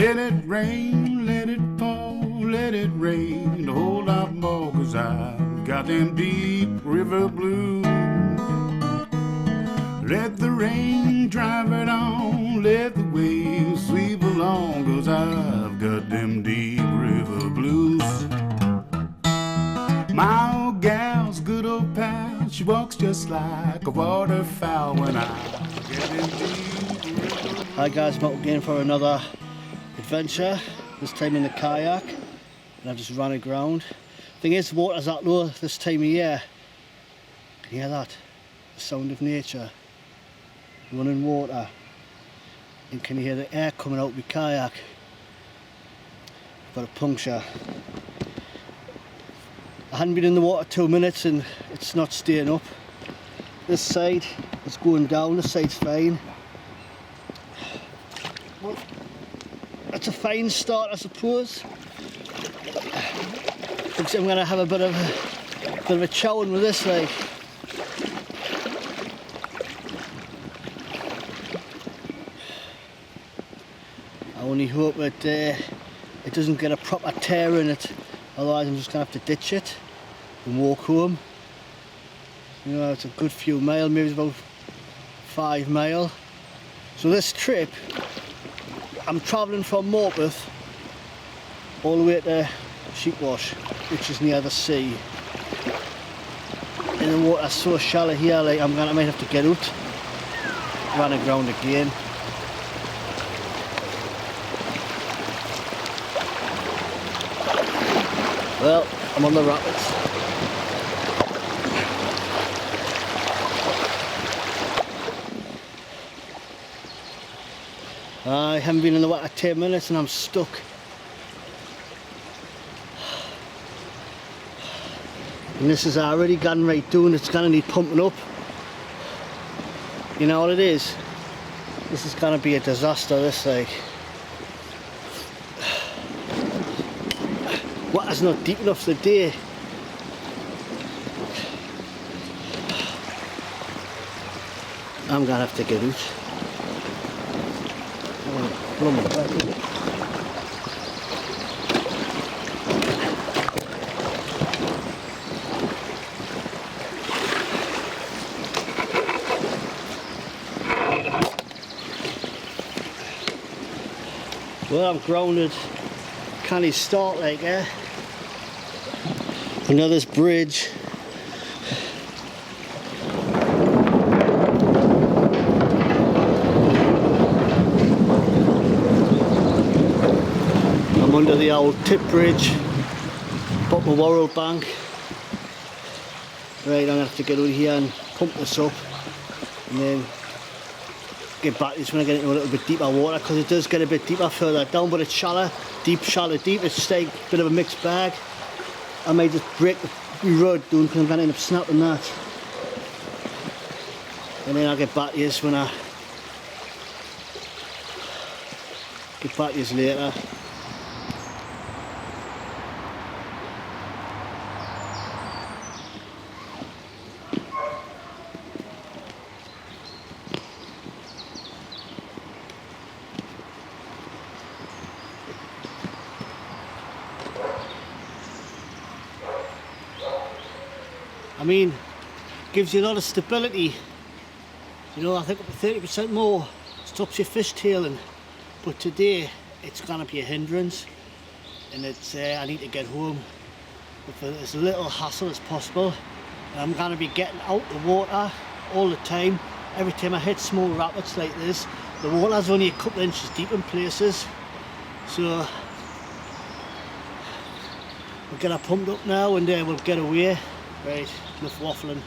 Let it rain, let it pour, let it rain a whole lot more, 'cause I've got them deep river blues. Let the rain drive it on, let the waves sweep along, 'cause I've got them deep river blues. My old gal's good old pal, she walks just like a waterfowl when I get them deep river blues. Hi guys, I'm out again for another adventure, this time in the kayak, and I've just run aground. Thing is, the water's that low this time of year. Can you hear that? The sound of nature. Running water. And can you hear the air coming out of my kayak? I've got a puncture. I hadn't been in the water 2 minutes and it's not staying up. This side is going down, this side's fine. Well, that's a fine start, I suppose. Looks like I'm going to have a bit of a chowing with this, like. I only hope that it doesn't get a proper tear in it, otherwise I'm just going to have to ditch it and walk home. You know, it's a good few miles, maybe it's about 5 miles. So this trip, I'm travelling from Morpeth all the way to Sheepwash, which is near the sea. And the water's so shallow here, like I might have to get out, run aground again. Well, I'm on the rapids. I haven't been in the water 10 minutes and I'm stuck. And this is already gone right down, it's gonna need pumping up. You know what it is? This is gonna be a disaster, this like. Water's not deep enough today. I'm gonna have to get out. Well, I'm grounded. Can't even start like under this bridge. I'm under the old tip bridge, bottom of Worrell Bank. Right, I'm gonna have to get out here and pump this up and then get back. Just when I get into a little bit deeper water, because it does get a bit deeper further down, but it's shallow, deep, shallow, deep. It's like a bit of a mixed bag. I might just break the rod down because I'm going to end up snapping that. And then I'll get back to you when I get back to you later. I mean, gives you a lot of stability. You know, I think up to 30% more, stops your fishtailing. But today, it's gonna be a hindrance, and it's I need to get home with as little hassle as possible. And I'm gonna be getting out the water all the time. Every time I hit small rapids like this, the water's only a couple of inches deep in places. So we'll get her pumped up now, and we'll get away. Right, enough waffling.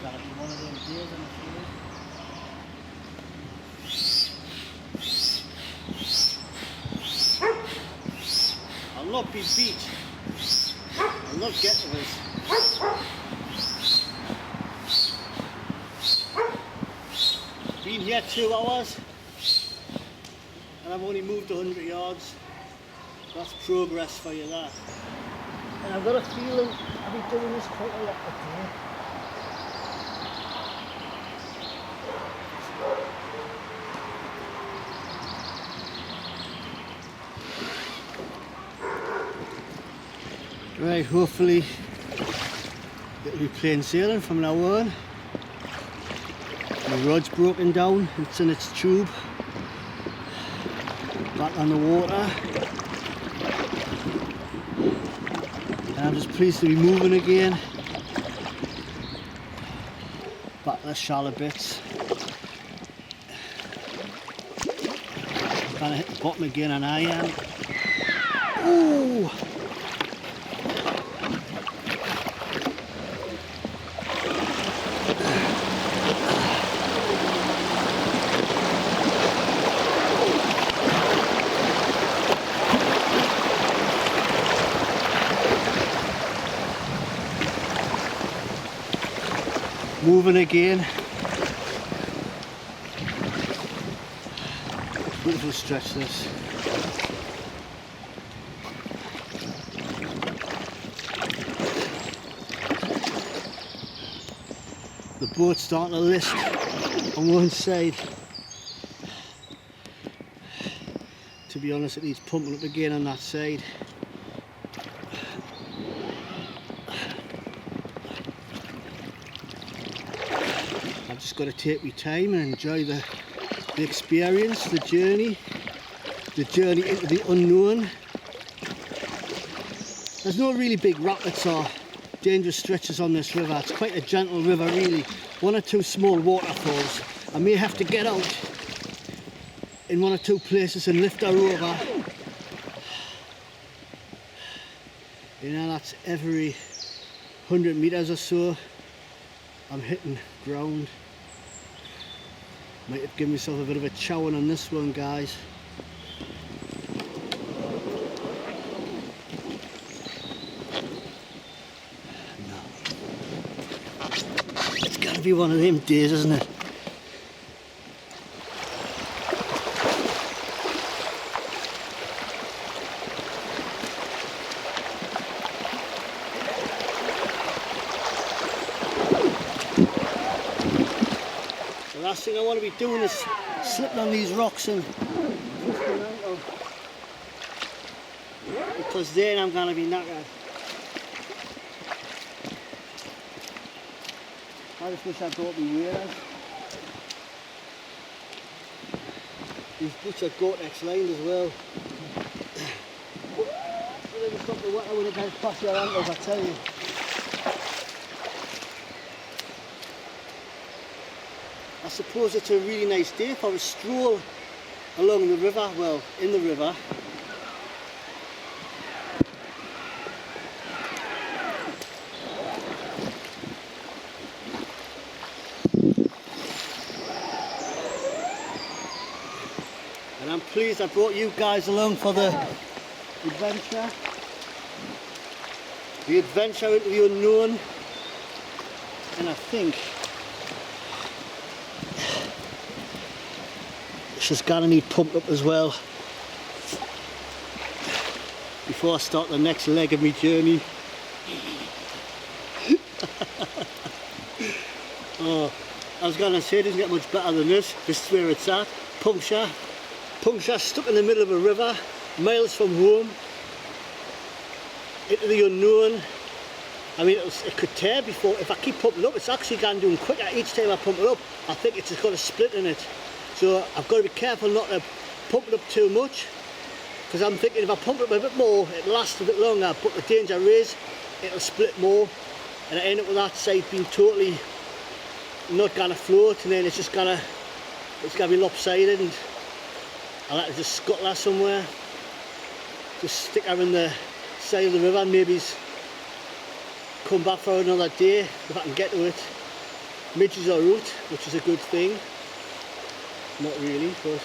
Gotta be one of them days, I'm afraid. I'll not be beat. I'll not get to this. been here 2 hours and I've only moved 100 yards. That's progress for you, that. And I've got a feeling I'll be doing this quite a lot today. Right, hopefully it'll be plain sailing from now on. The rod's broken down, it's in its tube. Back on the water. And I'm just pleased to be moving again. Back to the shallow bits. Trying to hit the bottom again, and I am. Ooh! Moving again. Beautiful stretch this. The boat's starting to list on one side. To be honest, it needs pumping up again on that side. I've just got to take my time and enjoy the experience, the journey into the unknown. There's no really big rapids or dangerous stretches on this river. It's quite a gentle river really. 1 or 2 small waterfalls. I may have to get out in 1 or 2 places and lift her over. You know, that's every 100 meters or so I'm hitting ground. Might have given myself a bit of a chowing on this one, guys. No. It's gotta be one of them days, isn't it? The last thing I want to be doing is slipping on these rocks and twisting ankle, because then I'm going to be knackered. I just wish I brought my waders. These boots are Gore-Tex lined as well. You'll never stop the water when it goes past your ankles, I tell you. I suppose it's a really nice day for a stroll along the river, well, in the river. And I'm pleased I brought you guys along for the adventure. The adventure into the unknown. And I think this is going to need pumped up as well before I start the next leg of my journey. Oh, I was going to say it doesn't get much better than this. This is where it's at. Puncture stuck in the middle of a river, miles from home, into the unknown. I mean, it could tear before, if I keep pumping up, it's actually going doing quicker each time I pump it up. I think it's just got a split in it. So I've got to be careful not to pump it up too much, because I'm thinking if I pump it up a bit more, it'll last a bit longer, but the danger is it'll split more, and I end up with that side being totally not going to float, and then it's just going to be lopsided, and I'll have to just scuttle her somewhere, just stick her in the side of the river, and maybe come back for another day if I can get to it. Midges are out, which is a good thing. Not really, but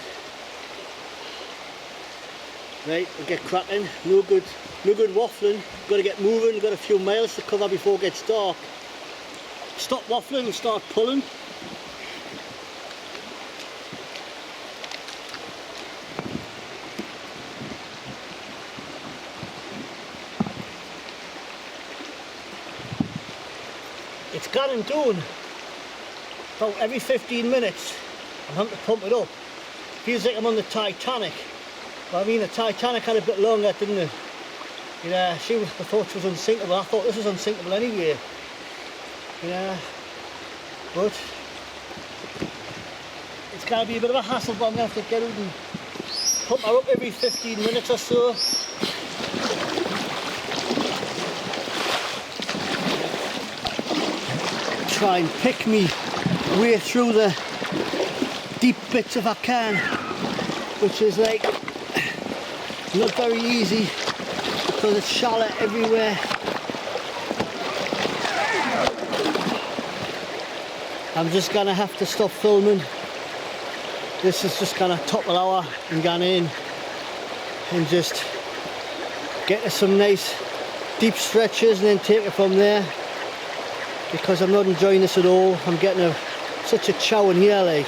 right, we'll get cracking. No good waffling. Got to get moving. Got a few miles to cover before it gets dark. Stop waffling and start pulling. planning doing about every 15 minutes. I'm having to pump it up. Feels like I'm on the Titanic. But I mean, the Titanic had a bit longer, didn't it? Yeah, I thought she was unsinkable. I thought this was unsinkable anyway. Yeah, but it's going to be a bit of a hassle, but I'm going to have to get out and pump her up every 15 minutes or so. Try and pick me way through the deep bits if I can, which is like not very easy because it's shallow everywhere. I'm just gonna have to stop filming. This is just gonna topple hour and go in and just get to some nice deep stretches and then take it from there, because I'm not enjoying this at all. I'm getting such a chow in here, like.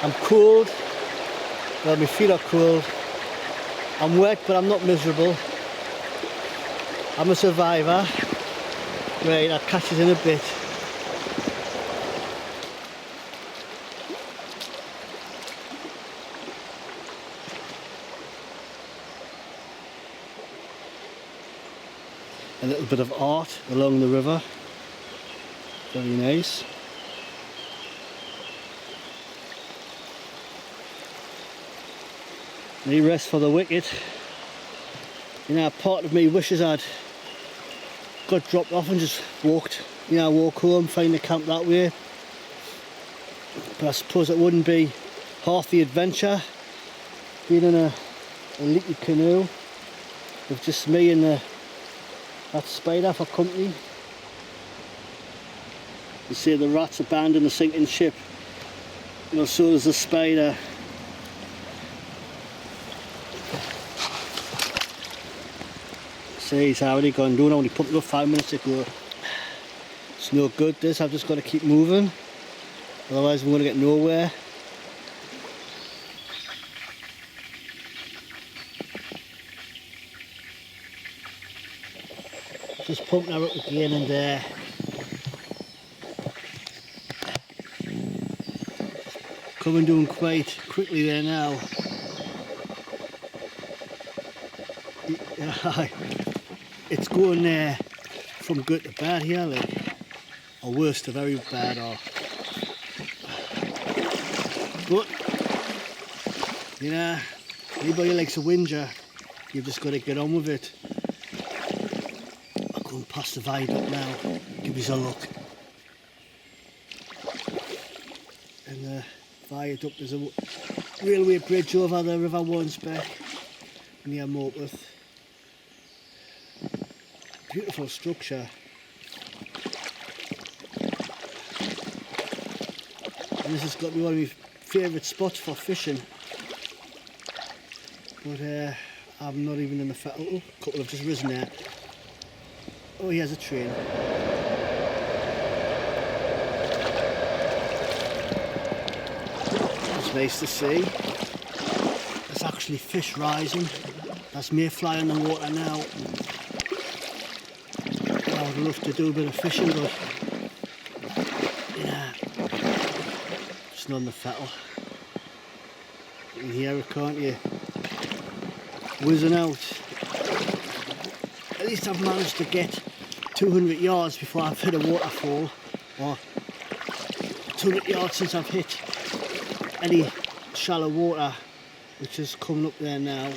I'm cold. Well, my feet are cold. I'm wet, but I'm not miserable. I'm a survivor. Right, I'll catch it in a bit. A little bit of art along the river. Very nice. Any rest for the wicked. You know, part of me wishes I'd got dropped off and just walked, walk home, find the camp that way. But I suppose it wouldn't be half the adventure being in a leaky canoe with just me and that spider for company. You see the rats abandon the sinking ship. So does the spider. See, he's already gone down. I only pumped it up 5 minutes ago. It's no good this, I've just got to keep moving. Otherwise I'm going to get nowhere. Just pumping her up again and there. Coming down quite quickly there now. It's going there from good to bad here, like, or worse to very bad, or. But anybody who likes a whinger, you've just got to get on with it. I'm going past the viaduct now. Give us a look. And the viaduct, there's a railway bridge over the River Wansbeck near Morpeth. Beautiful structure. And this has got to be one of my favourite spots for fishing. But I'm not even in the fettle. Oh, a couple have just risen there. Oh, here's a train. It's nice to see. There's actually fish rising. That's mayfly in the water now. I would love to do a bit of fishing, but just not on the fettle. You can hear it, can't you? Whizzing out. At least I've managed to get 200 yards before I've hit a waterfall, or 200 yards since I've hit any shallow water, which is coming up there now.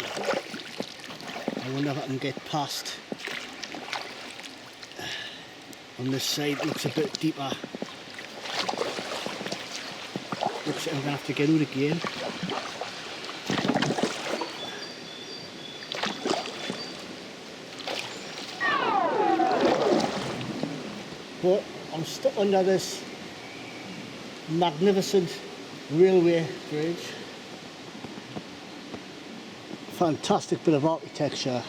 I wonder if I can get past. On this side, looks a bit deeper. Looks like I'm going to have to get out again. But I'm stuck under this magnificent railway bridge. Fantastic bit of architecture.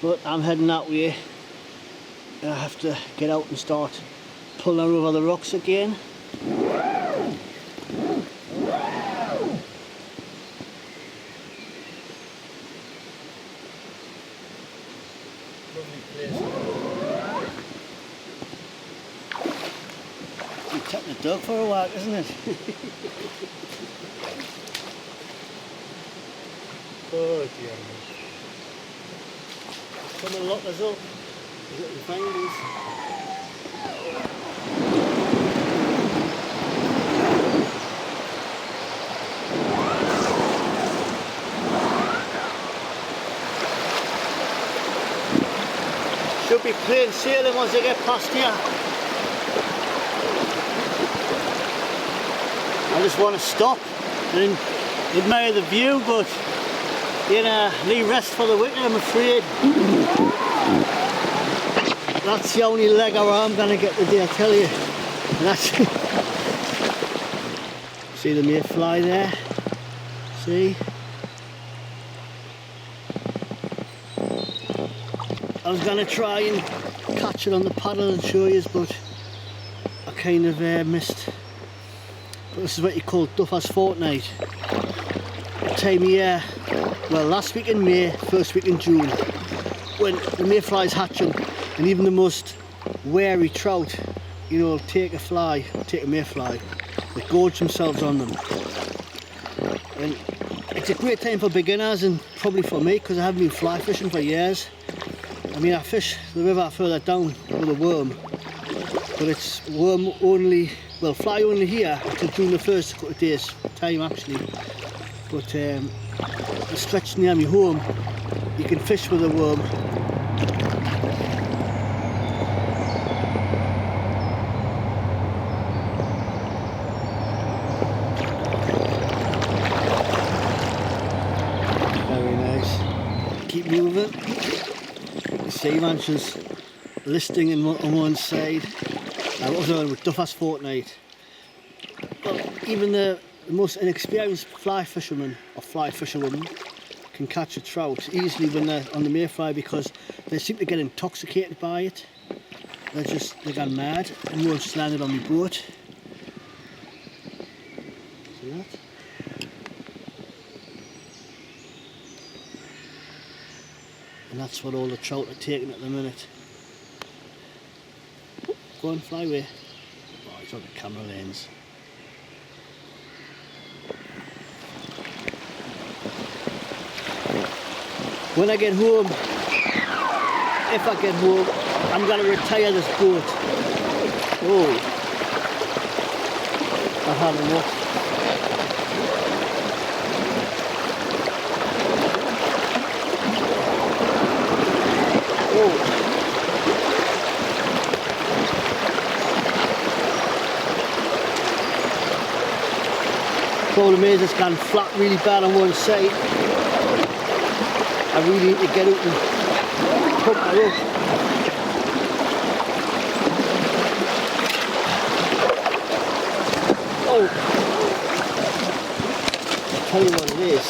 But I'm heading that way. I have to get out and start pulling over the rocks again. Lovely place. You're taking the dog for a walk, isn't it? Oh dear. Come and lock us up. Little findings. Should be plain sailing once they get past here. I just want to stop and admire the view, but you know, need rest for the winter, I'm afraid. That's the only leg or arm I'm going to get today, I tell you. And that's see the mayfly there? See? I was going to try and catch it on the paddle and show you, but I kind of missed. But this is what you call Duffer's Fortnight. The time of year, well, last week in May, first week in June, when the mayfly's hatching, and even the most wary trout, you know, take a mayfly, they gorge themselves on them. And it's a great time for beginners and probably for me, because I haven't been fly fishing for years. I mean, I fish the river further down with a worm, but it's worm only, well, fly only here until June the 1st, a couple of days time actually. But the stretch near me home, you can fish with a worm. Very nice. Keep moving. The sea manches listing on one side. I was on with Duffer's Fortnight. Well, even the most inexperienced fly fisherman or fly fisherwoman can catch a trout easily when they're on the mayfly, because they seem to get intoxicated by it. They gone mad. And one just landed on my boat. See that? And that's what all the trout are taking at the minute. Go on, fly away. Oh, he's on the camera lens. When I get home, if I get home, I'm going to retire this boat. Oh, I've had enough. Oh. Problem is, it's gone flat really bad on one side. I really need to get out and pump her up. Oh! I'll tell you what it is.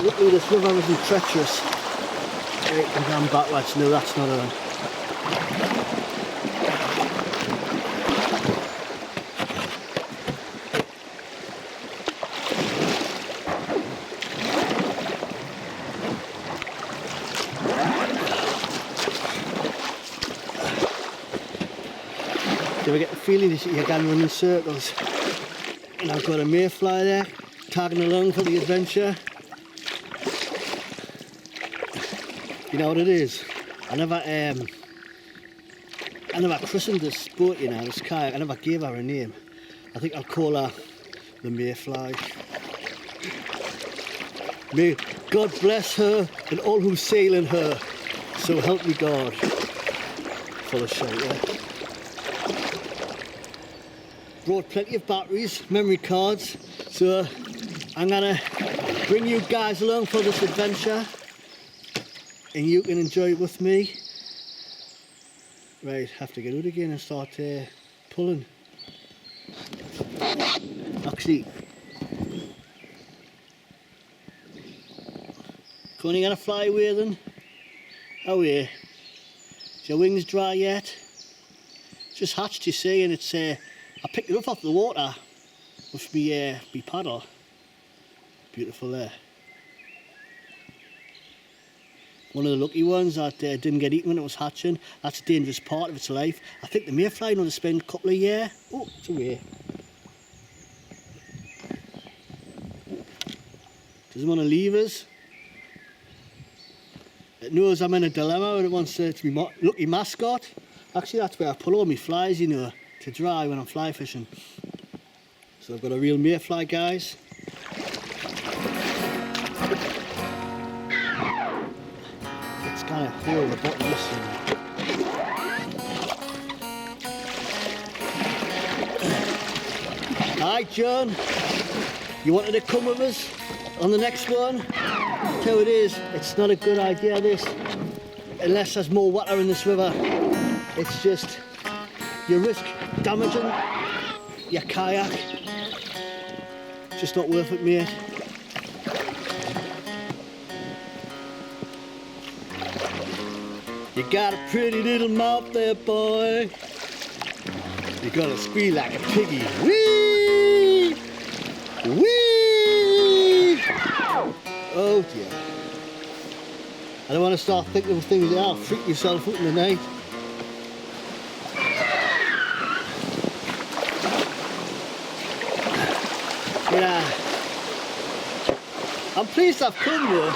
Luckily this river isn't treacherous. Right, I'm going backwards. No, that's not on. Do I get the feeling that you're going running in circles? And I've got a mayfly there, tagging along for the adventure. You know what it is? I never christened this boat, you know, this kayak. I never gave her a name. I think I'll call her the Mayfly. May God bless her and all who sail in her. So help me God. Full of shelter. Brought plenty of batteries, memory cards, so I'm gonna bring you guys along for this adventure and you can enjoy it with me. Right, have to get out again and start pulling. Actually, come on, you gonna fly away then? Away. Is your wings dry yet? It's just hatched, you see, and it's I picked it up off the water with me paddle. Beautiful there. one of the lucky ones that didn't get eaten when it was hatching. That's a dangerous part of its life. I think the mayfly only spend a couple of years. Oh, it's away. Doesn't want to leave us. It knows I'm in a dilemma and it wants to be my lucky mascot. Actually, that's where I pull all my flies, you know, to dry when I'm fly fishing. So I've got a real mayfly, guys. It's kind of hold the bottom of this thing. Hi, John. You wanted to come with us on the next one? Tell you it is, it's not a good idea, this, unless there's more water in this river. It's just, you risk damaging your kayak. Just not worth it, mate. You got a pretty little mouth there, boy. You're gonna squeal like a piggy. Whee! Whee! Oh dear. I don't want to start thinking of things that I'll freak yourself out in the night. Yeah. I'm pleased I've come though.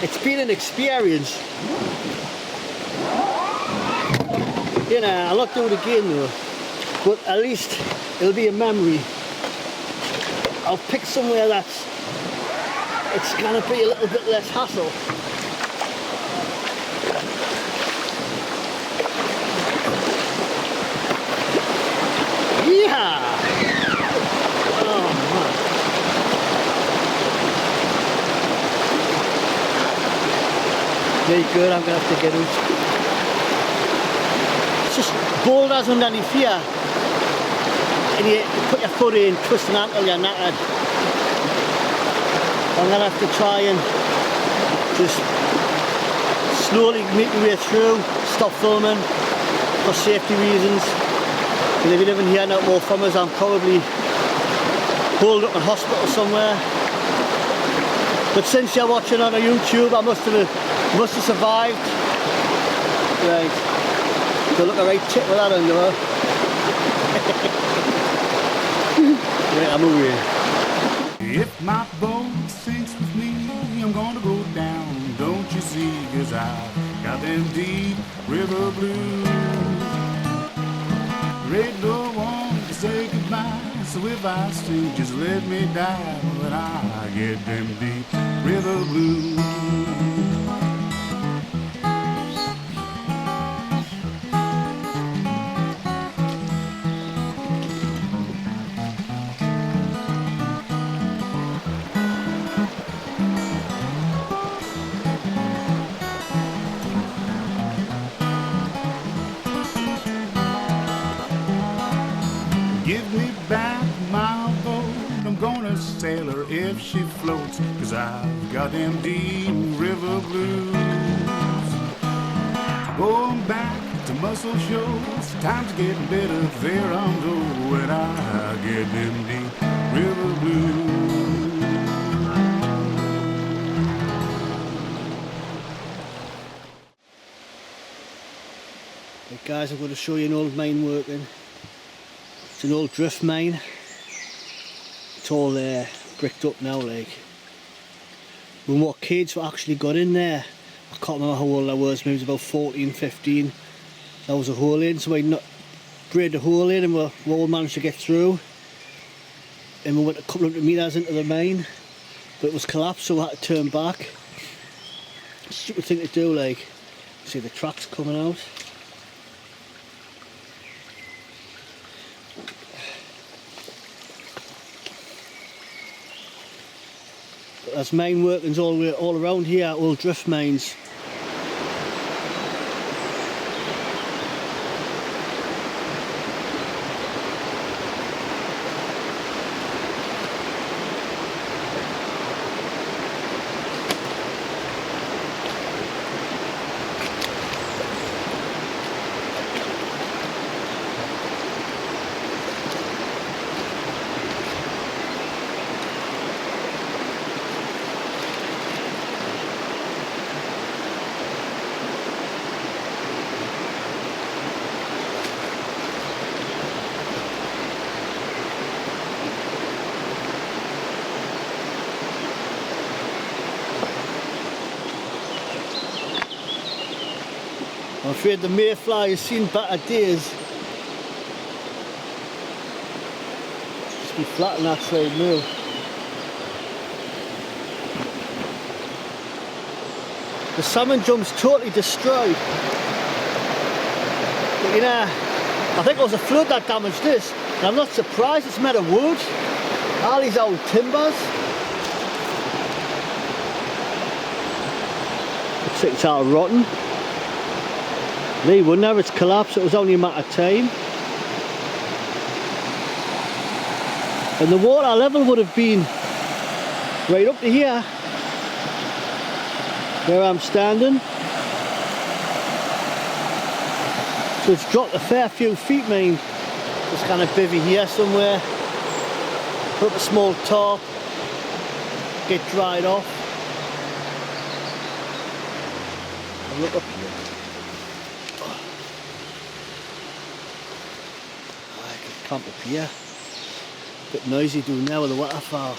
It's been an experience. You know, I'll not do it again though. But at least it'll be a memory. I'll pick somewhere that's, it's gonna be a little bit less hassle. Yeah! Oh man. Very good, I'm gonna have to get out. It's just boulders underneath here. And you put your foot in, twist an ankle, you're knackered. I'm gonna have to try and just slowly make my way through, stop filming for safety reasons. And if you live in here not more from us, I'm probably holed up in hospital somewhere. But since you're watching on a YouTube, I must have survived. Right. So look a right tip with that under her. Right, I'm away. If my boat sinks with me, I'm gonna go down, don't you see? 'Cause I got them deep river blues. Red door won't say goodbye, so if I sink, just let me die. But I get them deep river blues. Give me back my boat, I'm gonna sail her if she floats, 'cause I've got them deep river blues. Going back to Muscle Shoals, times getting better there on the when I get them deep river blues. Hey guys, I'm going to show you an old mine working. It's an old drift mine. It's all bricked up now, like. When what kids actually got in there, I can't remember how old I was, maybe it was about 14, 15. There was a hole in, so I drilled the hole in and we all managed to get through. And we went a couple of hundred metres into the mine, but it was collapsed, so we had to turn back. Stupid thing to do, like. See the tracks coming out. There's mine workings all around here, all drift mines. I'm afraid the mayfly has seen better days. Just be flat on that side now. The salmon jump's totally destroyed. But you know, I think it was a flood that damaged this. And I'm not surprised, it's made of wood. All these old timbers. Looks like it's all rotten. Lee wouldn't have, it's collapsed, it was only a matter of time. And the water level would have been right up to here, where I'm standing. So it's dropped a fair few feet, mine. Just kind of bivvy here somewhere. Put up a small tarp, get dried off. And look up here. Oh, I can camp up here. Bit noisy doing now with the waterfall.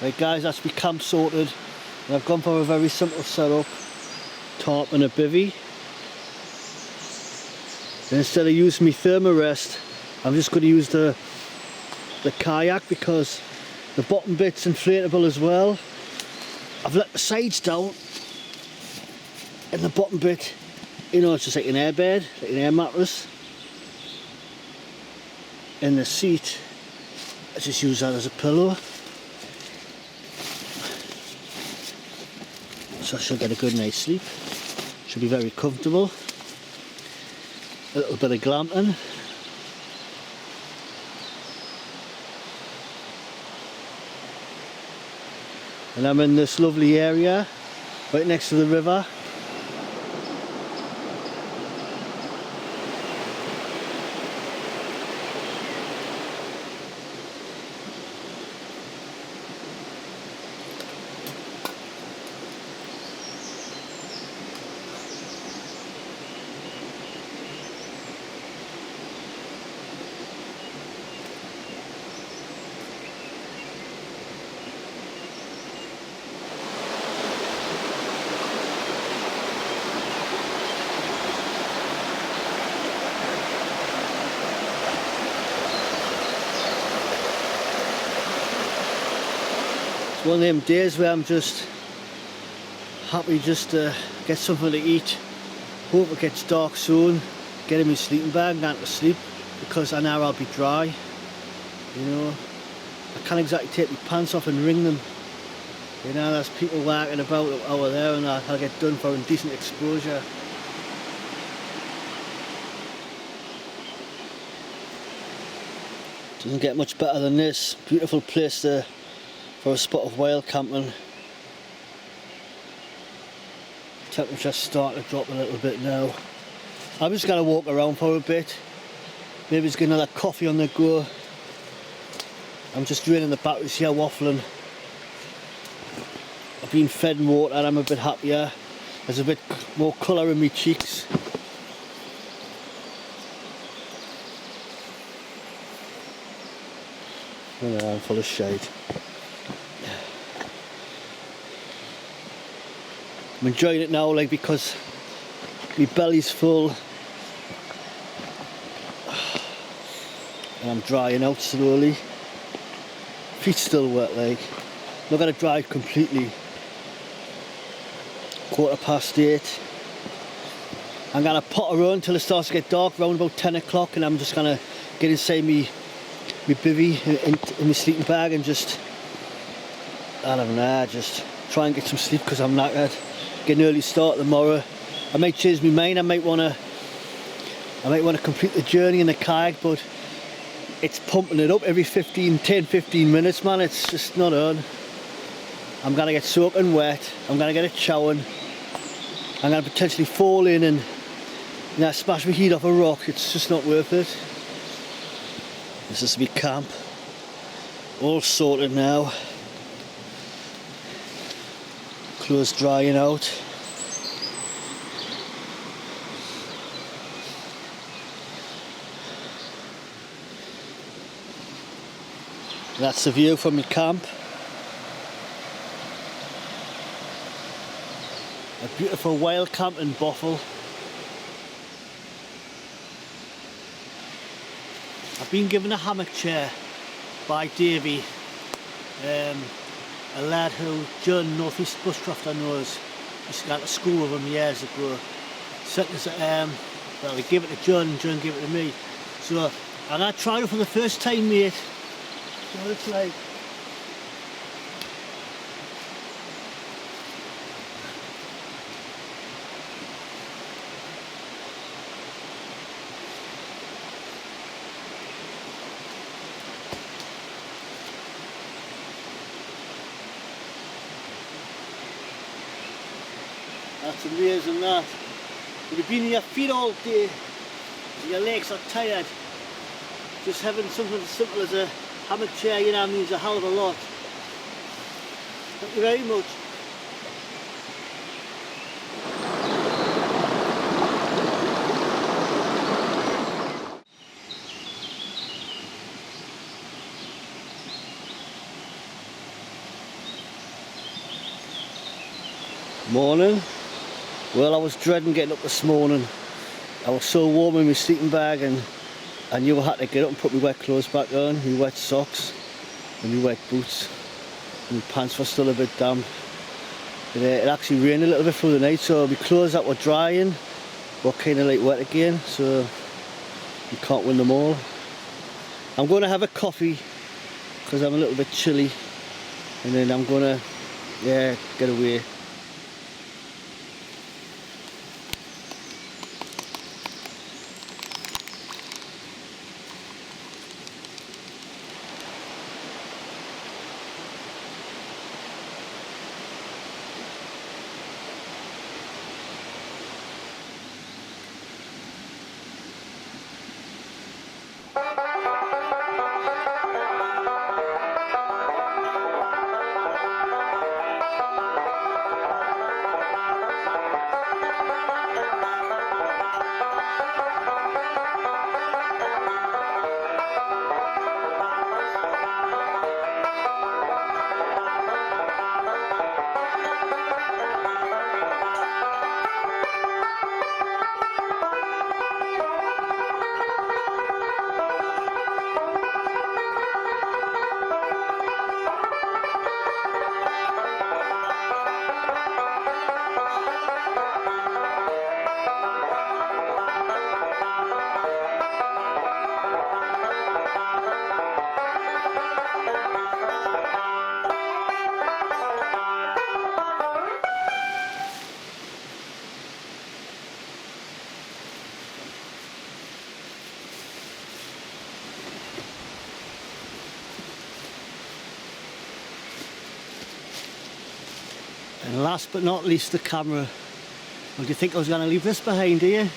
Right guys, that's my camp sorted, and I've gone for a very simple setup, tarp and a bivvy. And instead of using my thermarest, I'm just going to use the kayak because the bottom bit's inflatable as well. I've let the sides down, and the bottom bit, you know, it's just like an air bed, like an air mattress. And the seat, I just use that as a pillow. So I should get a good night's sleep. Should be very comfortable. A little bit of glamping. And I'm in this lovely area, right next to the river. It's one of them days where I'm just happy just to get something to eat. Hope it gets dark soon. Get in my sleeping bag and go to sleep because I know I'll be dry. You know, I can't exactly take my pants off and wring them. You know, there's people walking about over there and I'll get done for indecent exposure. Doesn't get much better than this. Beautiful place to for a spot of wild camping. Temperature's starting to drop a little bit now. I'm just going to walk around for a bit. Maybe just get another coffee on the go. I'm just draining the batteries here, waffling. I've been fed and water and I'm a bit happier. There's a bit more colour in my cheeks. And I'm full of shade. I'm enjoying it now, like, because my belly's full and I'm drying out slowly. Feet still wet, like. Not gonna dry completely. 8:15. I'm gonna potter on until it starts to get dark, around about 10 o'clock, and I'm just gonna get inside me bivvy in my sleeping bag and just, I don't know, just try and get some sleep because I'm knackered. Get an early start tomorrow. I might change my mind. I might want to I might want to complete the journey in the kayak, but it's pumping it up every 10-15 minutes, man. It's just not on. I'm gonna get soaking wet, I'm gonna get it showering, I'm gonna potentially fall in and smash my head off a rock. It's just not worth it. This is my camp, all sorted now. Clothes drying out. That's the view from my camp. A beautiful wild camp in Bothell. I've been given a hammock chair by Davey, a lad who John North East Bushcrafter knows. I used to go to school with him years ago. Sent us, well, he gave it to John and John gave it to me. So I'm going to try it for the first time, mate. See what it's like. That's amazing, that. You've been on your feet all day, your legs are tired. Just having something as simple as a hammock chair, means a hell of a lot. Thank you very much. Morning. Well, I was dreading getting up this morning. I was so warm in my sleeping bag, and I knew I had to get up and put my wet clothes back on, my wet socks and my wet boots. And my pants were still a bit damp. It actually rained a little bit through the night, so my clothes that were drying were kind of like wet again, so you can't win them all. I'm going to have a coffee because I'm a little bit chilly, and then I'm going to get away. And last but not least, the camera. Well, do you think I was going to leave this behind, do you?